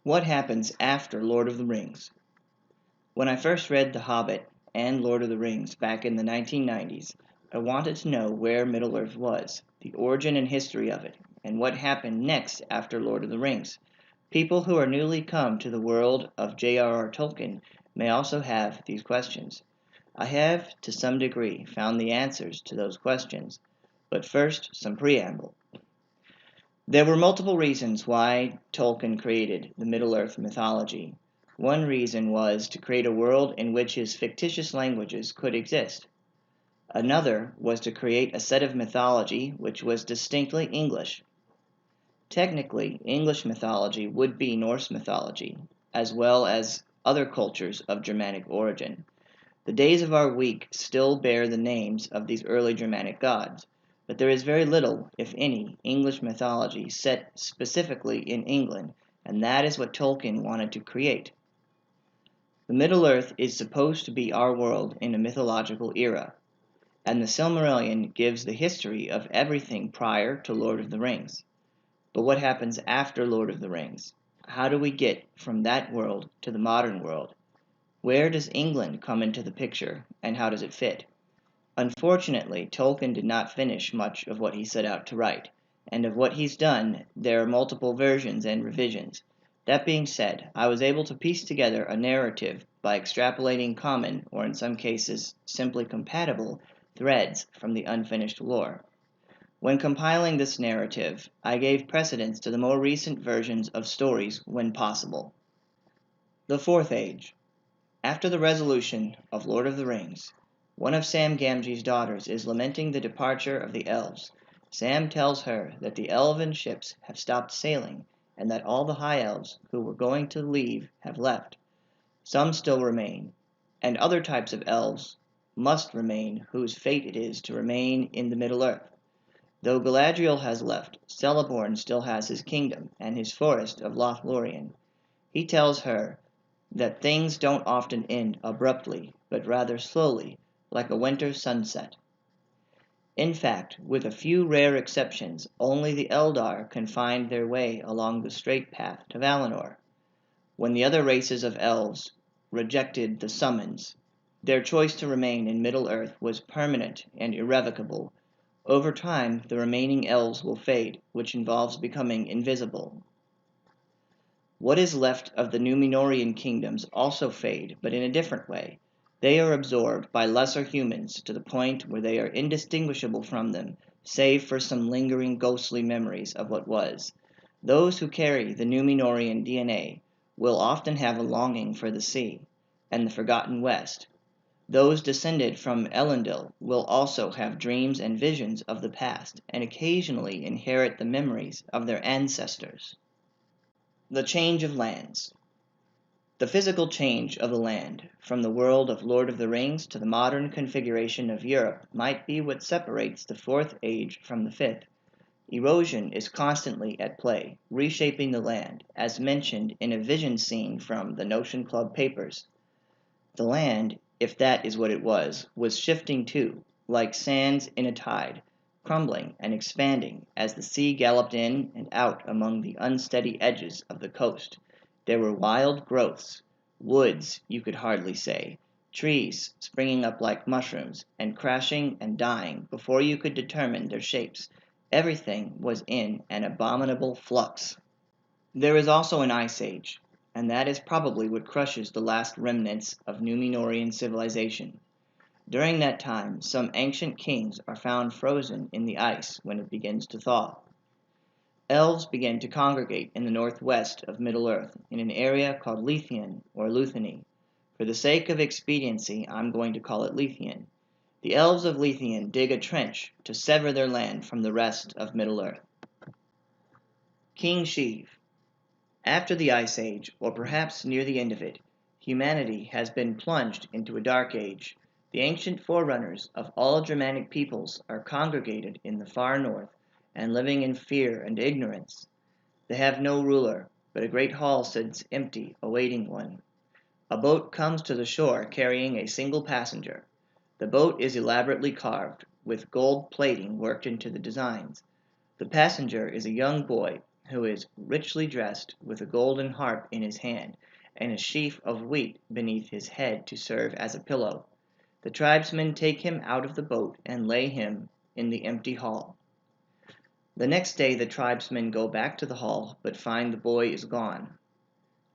What happens after Lord of the Rings? When I first read The Hobbit and Lord of the Rings back in the 1990s, I wanted to know where Middle-earth was, the origin and history of it, and what happened next after Lord of the Rings. People who are newly come to the world of J.R.R. Tolkien may also have these questions. I have, to some degree, found the answers to those questions, but first, some preamble. There were multiple reasons why Tolkien created the Middle-earth mythology. One reason was to create a world in which his fictitious languages could exist. Another was to create a set of mythology which was distinctly English. Technically, English mythology would be Norse mythology, as well as other cultures of Germanic origin. The days of our week still bear the names of these early Germanic gods, but there is very little, if any, English mythology set specifically in England, and that is what Tolkien wanted to create. The Middle-earth is supposed to be our world in a mythological era, and the Silmarillion gives the history of everything prior to Lord of the Rings. But what happens after Lord of the Rings? How do we get from that world to the modern world? Where does England come into the picture, and how does it fit? Unfortunately, Tolkien did not finish much of what he set out to write, and of what he's done, there are multiple versions and revisions. That being said, I was able to piece together a narrative by extrapolating common, or in some cases simply compatible, threads from the unfinished lore. When compiling this narrative, I gave precedence to the more recent versions of stories when possible. The Fourth Age. After the resolution of Lord of the Rings, one of Sam Gamgee's daughters is lamenting the departure of the elves. Sam tells her that the elven ships have stopped sailing, and that all the high elves who were going to leave have left. Some still remain, and other types of elves must remain whose fate it is to remain in the Middle-earth. Though Galadriel has left, Celeborn still has his kingdom and his forest of Lothlorien. He tells her that things don't often end abruptly, but rather slowly, like a winter sunset. In fact, with a few rare exceptions, only the Eldar can find their way along the straight path to Valinor. When the other races of elves rejected the summons, their choice to remain in Middle-earth was permanent and irrevocable. Over time, the remaining elves will fade, which involves becoming invisible. What is left of the Númenórean kingdoms also fade, but in a different way. They are absorbed by lesser humans to the point where they are indistinguishable from them, save for some lingering ghostly memories of what was. Those who carry the Númenórean DNA will often have a longing for the sea and the forgotten West. Those descended from Elendil will also have dreams and visions of the past, and occasionally inherit the memories of their ancestors. The change of lands. The physical change of the land, from the world of Lord of the Rings to the modern configuration of Europe, might be what separates the Fourth Age from the Fifth. Erosion is constantly at play, reshaping the land, as mentioned in a vision scene from the Notion Club papers. The land, if that is what it was shifting too, like sands in a tide, crumbling and expanding as the sea galloped in and out among the unsteady edges of the coast. There were wild growths, woods you could hardly say, trees springing up like mushrooms, and crashing and dying before you could determine their shapes. Everything was in an abominable flux. There is also an ice age, and that is probably what crushes the last remnants of Númenórean civilization. During that time, some ancient kings are found frozen in the ice when it begins to thaw. Elves began to congregate in the northwest of Middle-earth, in an area called Leithian or Luthany. For the sake of expediency, I'm going to call it Leithian. The elves of Leithian dig a trench to sever their land from the rest of Middle-earth. King Sheev. After the Ice Age, or perhaps near the end of it, humanity has been plunged into a dark age. The ancient forerunners of all Germanic peoples are congregated in the far north, and living in fear and ignorance. They have no ruler, but a great hall sits empty, awaiting one. A boat comes to the shore carrying a single passenger. The boat is elaborately carved, with gold plating worked into the designs. The passenger is a young boy, who is richly dressed, with a golden harp in his hand, and a sheaf of wheat beneath his head to serve as a pillow. The tribesmen take him out of the boat and lay him in the empty hall. The next day the tribesmen go back to the hall, but find the boy is gone.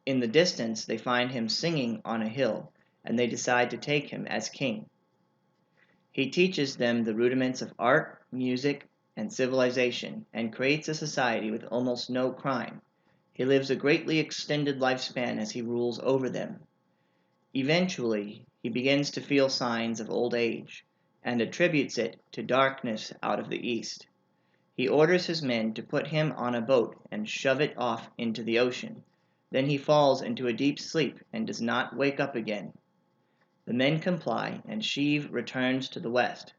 In the distance they find him singing on a hill, and they decide to take him as king. He teaches them the rudiments of art, music, and civilization, and creates a society with almost no crime. He lives a greatly extended lifespan as he rules over them. Eventually, he begins to feel signs of old age, and attributes it to darkness out of the east. He orders his men to put him on a boat and shove it off into the ocean. Then he falls into a deep sleep and does not wake up again. The men comply, and Shiv returns to the west.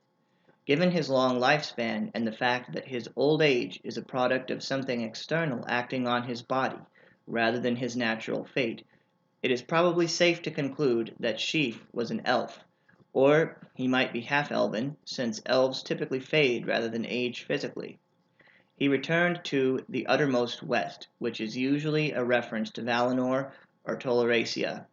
Given his long lifespan and the fact that his old age is a product of something external acting on his body rather than his natural fate, it is probably safe to conclude that Shiv was an elf, or he might be half-elven, since elves typically fade rather than age physically. He returned to the uttermost west, which is usually a reference to Valinor or Toleracia.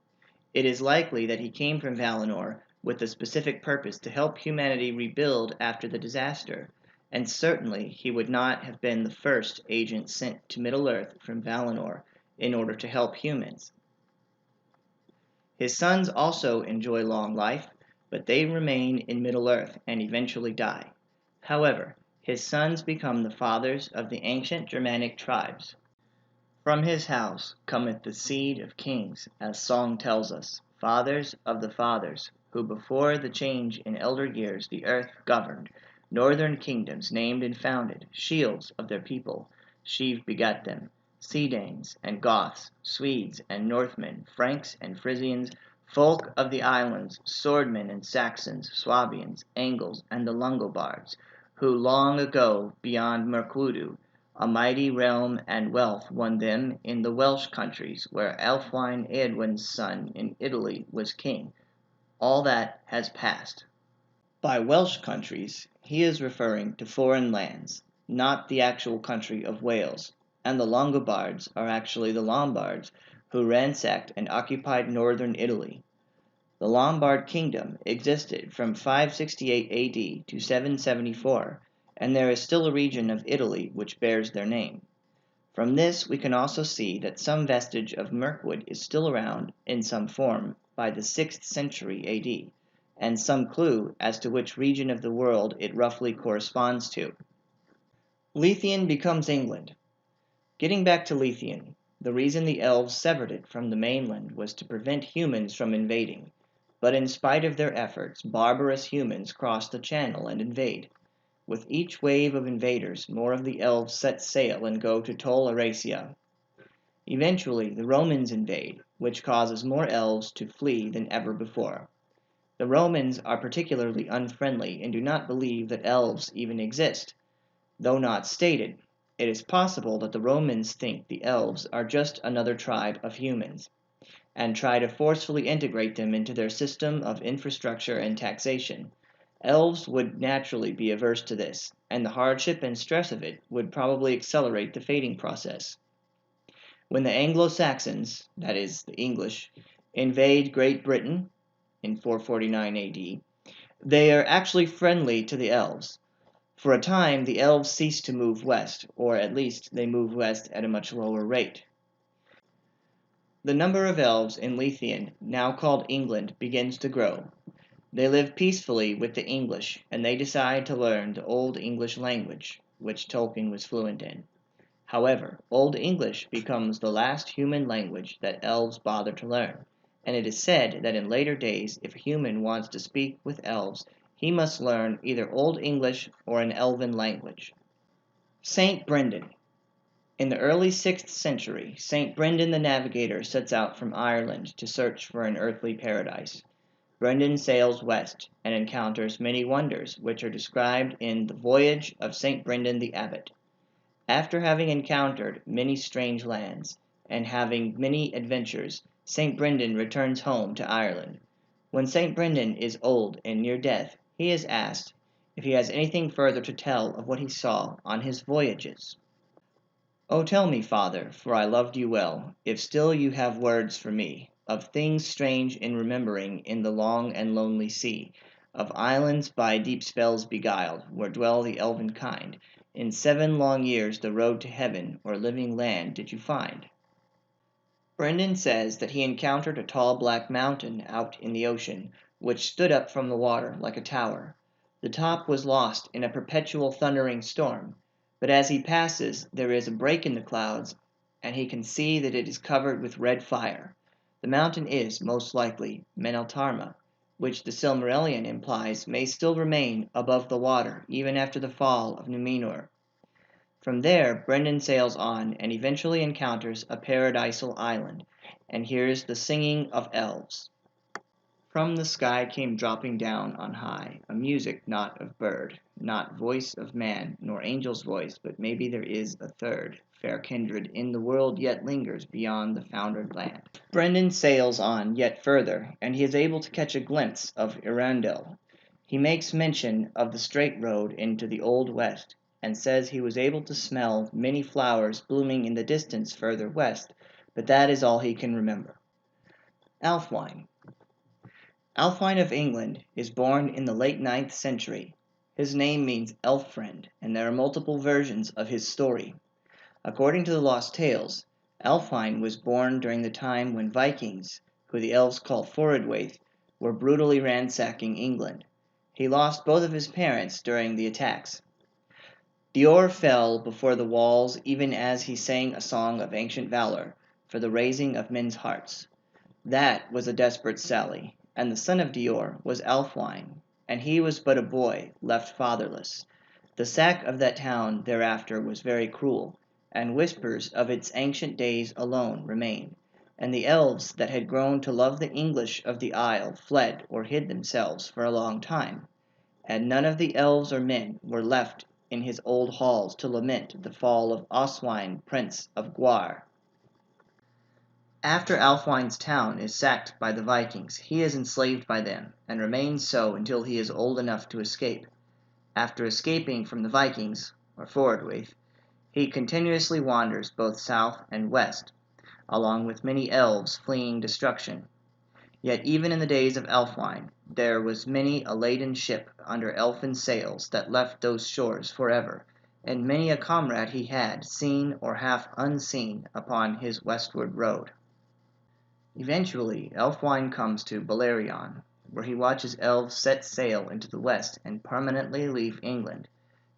It is likely that he came from Valinor with the specific purpose to help humanity rebuild after the disaster, and certainly he would not have been the first agent sent to Middle-earth from Valinor in order to help humans. His sons also enjoy long life, but they remain in Middle-earth and eventually die. However, his sons become the fathers of the ancient Germanic tribes. From his house cometh the seed of kings, as song tells us, fathers of the fathers, who before the change in elder years the earth governed, northern kingdoms named and founded, shields of their people. Shiv begat them, Sea-Danes and Goths, Swedes and Northmen, Franks and Frisians, folk of the islands, swordmen and Saxons, Swabians, Angles, and the Longobards, who long ago beyond Mercudu, a mighty realm and wealth won them in the Welsh countries, where Elfwine Eadwin's son in Italy was king. All that has passed. By Welsh countries, he is referring to foreign lands, not the actual country of Wales, and the Longobards are actually the Lombards, who ransacked and occupied northern Italy. The Lombard kingdom existed from 568 AD to 774, and there is still a region of Italy which bears their name. From this we can also see that some vestige of Mirkwood is still around in some form by the 6th century AD, and some clue as to which region of the world it roughly corresponds to. Lothian becomes England. Getting back to Lothian, the reason the elves severed it from the mainland was to prevent humans from invading, but in spite of their efforts, barbarous humans cross the channel and invade. With each wave of invaders, more of the elves set sail and go to Tol-Eressëa. Eventually, the Romans invade, which causes more elves to flee than ever before. The Romans are particularly unfriendly and do not believe that elves even exist. Though not stated, it is possible that the Romans think the elves are just another tribe of humans, and try to forcefully integrate them into their system of infrastructure and taxation. Elves would naturally be averse to this, and the hardship and stress of it would probably accelerate the fading process. When the Anglo-Saxons, that is, the English, invade Great Britain in 449 AD, they are actually friendly to the elves. For a time, the elves cease to move west, or at least they move west at a much lower rate. The number of elves in Lothian, now called England, begins to grow. They live peacefully with the English, and they decide to learn the Old English language, which Tolkien was fluent in. However, Old English becomes the last human language that elves bother to learn, and it is said that in later days, if a human wants to speak with elves, he must learn either Old English or an elven language. Saint Brendan. In the early 6th century, Saint Brendan the Navigator sets out from Ireland to search for an earthly paradise. Brendan sails west and encounters many wonders which are described in The Voyage of St. Brendan the Abbot. After having encountered many strange lands and having many adventures, St. Brendan returns home to Ireland. When St. Brendan is old and near death, he is asked if he has anything further to tell of what he saw on his voyages. O tell me, Father, for I loved you well, if still you have words for me, of things strange in remembering in the long and lonely sea, of islands by deep spells beguiled, where dwell the elven kind. In 7 long years the road to heaven or living land did you find? Brendan says that he encountered a tall black mountain out in the ocean, which stood up from the water like a tower. The top was lost in a perpetual thundering storm, but as he passes there is a break in the clouds, and he can see that it is covered with red fire. The mountain is, most likely, Meneltarma, which the Silmarillion implies may still remain above the water even after the fall of Numenor. From there Brendan sails on and eventually encounters a paradisal island, and hears the singing of elves. From the sky came dropping down on high a music not of bird, not voice of man, nor angel's voice, but maybe there is a third, fair kindred in the world yet lingers beyond the foundered land. Brendan sails on yet further, and he is able to catch a glimpse of Earendel. He makes mention of the straight road into the Old West, and says he was able to smell many flowers blooming in the distance further west, but that is all he can remember. Alfwine. Alfwine of England is born in the late 9th century. His name means elf friend, and there are multiple versions of his story. According to the Lost Tales, Alfwine was born during the time when Vikings, who the elves call Forodwaith, were brutally ransacking England. He lost both of his parents during the attacks. Dior fell before the walls even as he sang a song of ancient valor for the raising of men's hearts. That was a desperate sally, and the son of Dior was Alfwine, and he was but a boy, left fatherless. The sack of that town thereafter was very cruel, and whispers of its ancient days alone remain, and the elves that had grown to love the English of the Isle fled or hid themselves for a long time, and none of the elves or men were left in his old halls to lament the fall of Oswine, Prince of Gwar. After Alfwine's town is sacked by the Vikings, he is enslaved by them, and remains so until he is old enough to escape. After escaping from the Vikings, or Forodwaith, he continuously wanders both south and west, along with many elves fleeing destruction. Yet even in the days of Alfwine, there was many a laden ship under elfin sails that left those shores forever, and many a comrade he had, seen or half unseen, upon his westward road. Eventually, Elfwine comes to Beleriand, where he watches elves set sail into the west and permanently leave England.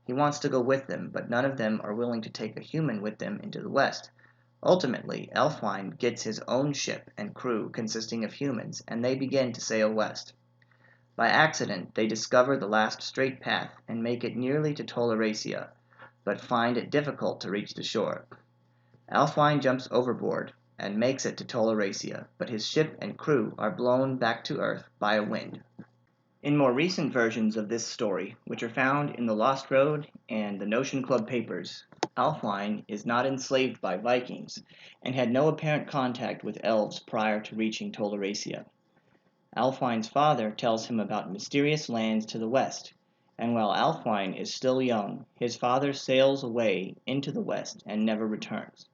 He wants to go with them, but none of them are willing to take a human with them into the west. Ultimately, Elfwine gets his own ship and crew consisting of humans, and they begin to sail west. By accident, they discover the last straight path and make it nearly to Toleracia, but find it difficult to reach the shore. Alfwine jumps overboard and makes it to Toleracia, but his ship and crew are blown back to Earth by a wind. In more recent versions of this story, which are found in the Lost Road and the Notion Club papers, Alfwine is not enslaved by Vikings and had no apparent contact with elves prior to reaching Toleracia. Alfwine's father tells him about mysterious lands to the west, and while Alfwine is still young, his father sails away into the west and never returns.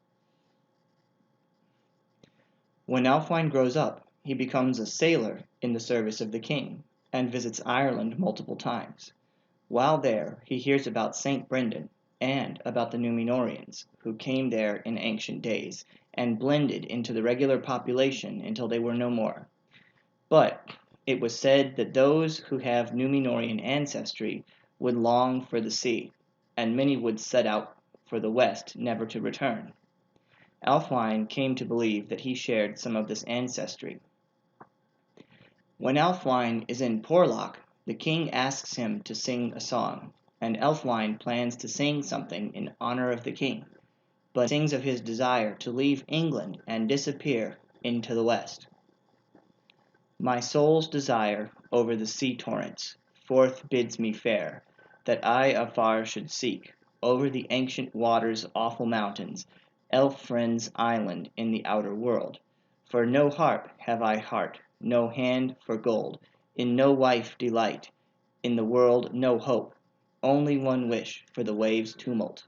When Alfwine grows up, he becomes a sailor in the service of the king, and visits Ireland multiple times. While there, he hears about Saint Brendan, and about the Numenorians, who came there in ancient days, and blended into the regular population until they were no more. But it was said that those who have Numenorian ancestry would long for the sea, and many would set out for the west, never to return. Alfwine came to believe that he shared some of this ancestry. When Alfwine is in Porlock, the king asks him to sing a song, and Elfwine plans to sing something in honor of the king, but sings of his desire to leave England and disappear into the west. My soul's desire over the sea torrents forth bids me fare, that I afar should seek, over the ancient waters' awful mountains, Elf-friend's island in the outer world. For no harp have I heart, no hand for gold, in no wife delight, in the world no hope, only one wish for the waves' tumult.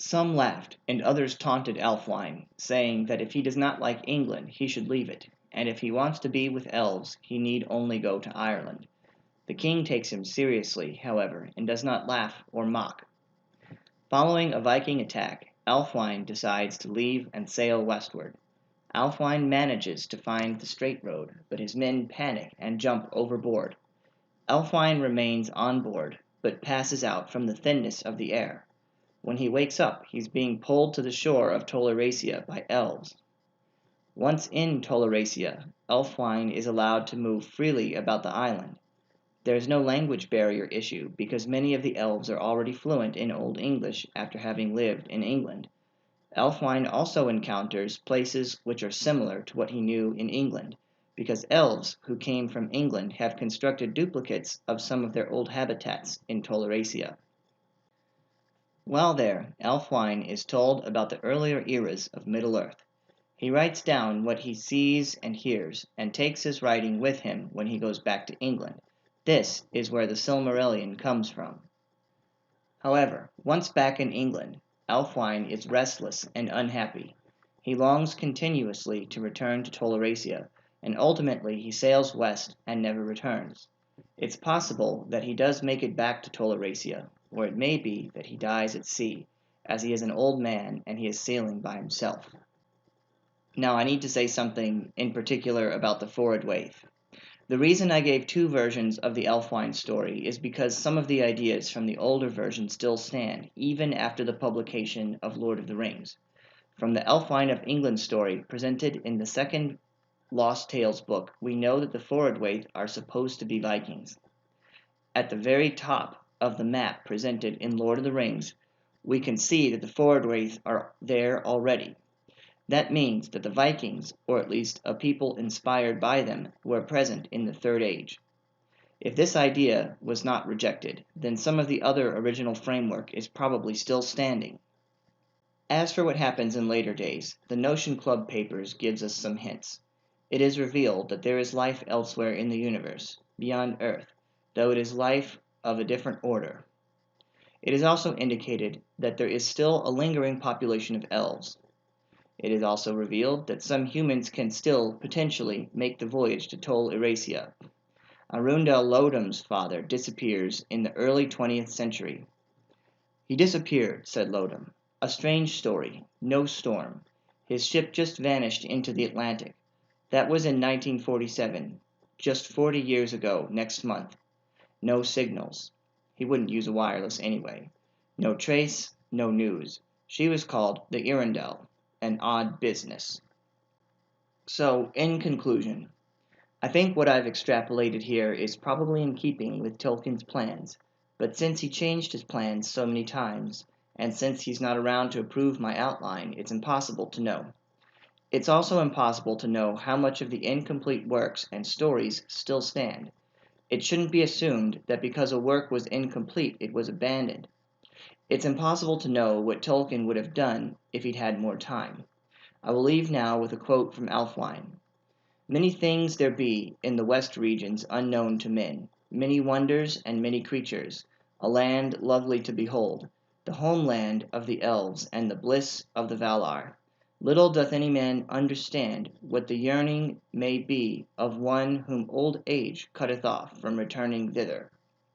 Some laughed, and others taunted Ælfwein, saying that if he does not like England, he should leave it, and if he wants to be with elves, he need only go to Ireland. The king takes him seriously, however, and does not laugh or mock. Following a Viking attack, Ælfwein decides to leave and sail westward. Ælfwein manages to find the straight road, but his men panic and jump overboard. Ælfwein remains on board, but passes out from the thinness of the air. When he wakes up, he's being pulled to the shore of Toleracia by elves. Once in Toleracia, Ælfwein is allowed to move freely about the island. There is no language barrier issue because many of the elves are already fluent in Old English after having lived in England. Ælfwein also encounters places which are similar to what he knew in England, because elves who came from England have constructed duplicates of some of their old habitats in Toleracia. While there, Ælfwein is told about the earlier eras of Middle-earth. He writes down what he sees and hears, and takes his writing with him when he goes back to England. This is where the Silmarillion comes from. However, once back in England, Ælfwein is restless and unhappy. He longs continuously to return to Toleracia, and ultimately he sails west and never returns. It's possible that he does make it back to Toleracia, or it may be that he dies at sea, as he is an old man and he is sailing by himself. Now I need to say something in particular about the Forodwaith. The reason I gave two versions of the Ælfwein story is because some of the ideas from the older version still stand, even after the publication of Lord of the Rings. From the Ælfwein of England story presented in the second Lost Tales book, we know that the Forodwaith are supposed to be Vikings. At the very top of the map presented in Lord of the Rings, we can see that the Forodwaith are there already. That means that the Vikings, or at least a people inspired by them, were present in the Third Age. If this idea was not rejected, then some of the other original framework is probably still standing. As for what happens in later days, the Notion Club papers gives us some hints. It is revealed that there is life elsewhere in the universe, beyond Earth, though it is life of a different order. It is also indicated that there is still a lingering population of elves. It is also revealed that some humans can still, potentially, make the voyage to Tol Eressëa. Arundel Lodum's father disappears in the early 20th century. "He disappeared," said Lodum. "A strange story. No storm. His ship just vanished into the Atlantic. That was in 1947, just 40 years ago next month. No signals. He wouldn't use a wireless anyway. No trace, no news. She was called the Arundel. An odd business." So, in conclusion, I think what I've extrapolated here is probably in keeping with Tolkien's plans, but since he changed his plans so many times, and since he's not around to approve my outline, it's impossible to know. It's also impossible to know how much of the incomplete works and stories still stand. It shouldn't be assumed that because a work was incomplete, it was abandoned. It's impossible to know what Tolkien would have done if he'd had more time. I will leave now with a quote from Ælfwein. "Many things there be in the west regions unknown to men, many wonders and many creatures, a land lovely to behold, the homeland of the elves and the bliss of the Valar. Little doth any man understand what the yearning may be of one whom old age cutteth off from returning thither."